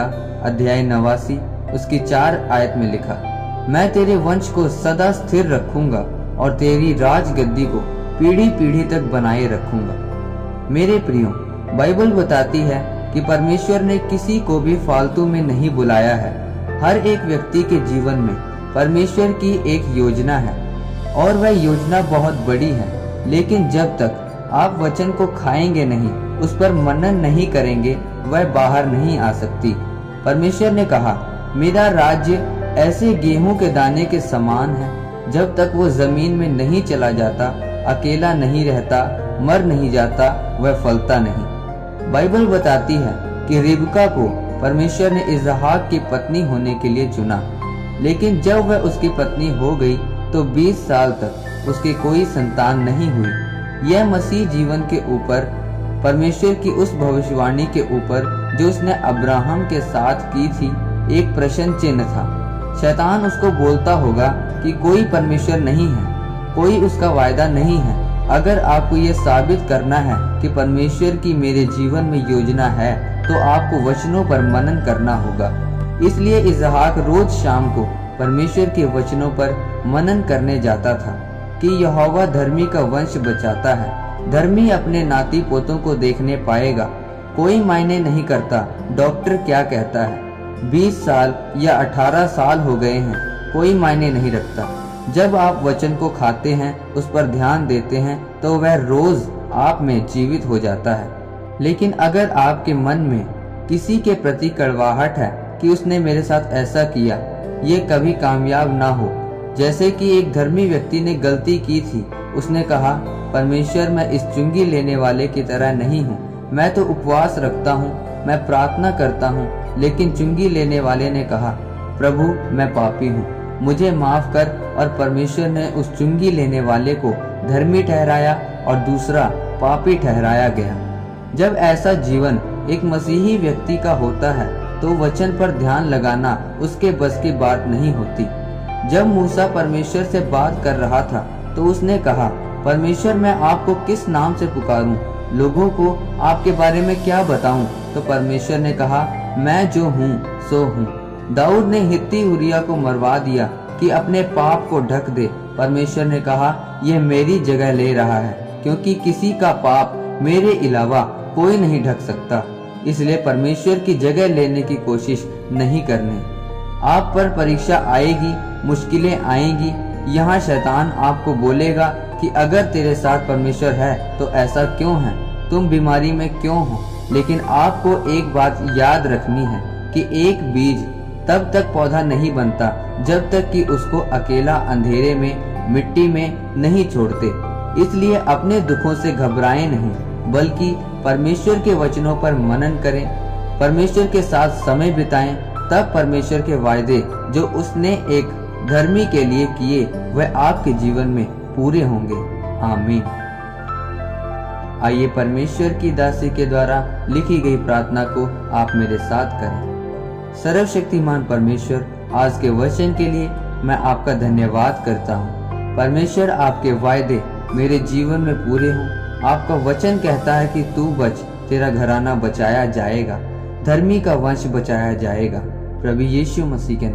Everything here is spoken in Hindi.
अध्याय 89 उसकी 4 आयत में लिखा, मैं तेरे वंश को सदा स्थिर रखूंगा और तेरी राजगद्दी को पीढ़ी पीढ़ी तक बनाए रखूंगा। मेरे प्रियो, बाइबल बताती है कि परमेश्वर ने किसी को भी फालतू में नहीं बुलाया है। हर एक व्यक्ति के जीवन में परमेश्वर की एक योजना है और वह योजना बहुत बड़ी है। लेकिन जब तक आप वचन को खाएंगे नहीं, उस पर मनन नहीं करेंगे, वह बाहर नहीं आ सकती। परमेश्वर ने कहा, मेरा राज्य ऐसे गेहूं के दाने के समान है, जब तक वो जमीन में नहीं चला जाता, अकेला नहीं रहता, मर नहीं जाता, वह फलता नहीं। बाइबल बताती है कि रिबका को परमेश्वर ने इसहाक की पत्नी होने के लिए चुना, लेकिन जब वह उसकी पत्नी हो गई तो 20 साल तक उसकी कोई संतान नहीं हुई। यह मसीह जीवन के ऊपर परमेश्वर की उस भविष्यवाणी के ऊपर जो उसने अब्राहम के साथ की थी एक प्रश्न चिन्ह था। शैतान उसको बोलता होगा कि कोई परमेश्वर नहीं है, कोई उसका वायदा नहीं है। अगर आपको ये साबित करना है कि परमेश्वर की मेरे जीवन में योजना है, तो आपको वचनों पर मनन करना होगा। इसलिए इसहाक रोज शाम को परमेश्वर के वचनों पर मनन करने जाता था कि यहोवा धर्मी का वंश बचाता है, धर्मी अपने नाती पोतों को देखने पाएगा। कोई मायने नहीं करता डॉक्टर क्या कहता है, 20 साल या 18 साल हो गए हैं, कोई मायने नहीं रखता। जब आप वचन को खाते हैं, उस पर ध्यान देते हैं, तो वह रोज आप में जीवित हो जाता है। लेकिन अगर आपके मन में किसी के प्रति कड़वाहट है कि उसने मेरे साथ ऐसा किया, ये कभी कामयाब ना हो। जैसे कि एक धर्मी व्यक्ति ने गलती की थी, उसने कहा, परमेश्वर मैं इस चुंगी लेने वाले की तरह नहीं हूँ, मैं तो उपवास रखता हूँ, मैं प्रार्थना करता हूँ। लेकिन चुंगी लेने वाले ने कहा, प्रभु मैं पापी हूँ, मुझे माफ कर। और परमेश्वर ने उस चुंगी लेने वाले को धर्मी ठहराया और दूसरा पापी ठहराया गया। जब ऐसा जीवन एक मसीही व्यक्ति का होता है, तो वचन पर ध्यान लगाना उसके बस की बात नहीं होती। जब मूसा परमेश्वर से बात कर रहा था, तो उसने कहा, परमेश्वर मैं आपको किस नाम से पुकारूं, लोगों को आपके बारे में क्या बताऊं? तो परमेश्वर ने कहा, मैं जो हूँ सो हूँ। दाऊद ने हित्ती उरिया को मरवा दिया कि अपने पाप को ढक दे। परमेश्वर ने कहा, यह मेरी जगह ले रहा है, क्योंकि किसी का पाप मेरे अलावा कोई नहीं ढक सकता। इसलिए परमेश्वर की जगह लेने की कोशिश नहीं करनी। आप पर परीक्षा आएगी, मुश्किलें आएंगी। यहाँ शैतान आपको बोलेगा कि अगर तेरे साथ परमेश्वर है तो ऐसा क्यों है, तुम बीमारी में क्यों हो। लेकिन आपको एक बात याद रखनी है कि एक बीज तब तक पौधा नहीं बनता जब तक कि उसको अकेला अंधेरे में मिट्टी में नहीं छोड़ते। इसलिए अपने दुखों से घबराएं नहीं, बल्कि परमेश्वर के वचनों पर मनन करें, परमेश्वर के साथ समय बिताएं। तब परमेश्वर के वायदे जो उसने एक धर्मी के लिए किए, वह आपके जीवन में पूरे होंगे। आमीन। आइए परमेश्वर की दासी के द्वारा लिखी गई प्रार्थना को आप मेरे साथ करें। सर्वशक्तिमान परमेश्वर, आज के वचन के लिए मैं आपका धन्यवाद करता हूँ। परमेश्वर, आपके वायदे मेरे जीवन में पूरे हों। आपका वचन कहता है कि तू बच, तेरा घराना बचाया जाएगा, धर्मी का वंश बचाया जाएगा। प्रभु यीशु मसीह के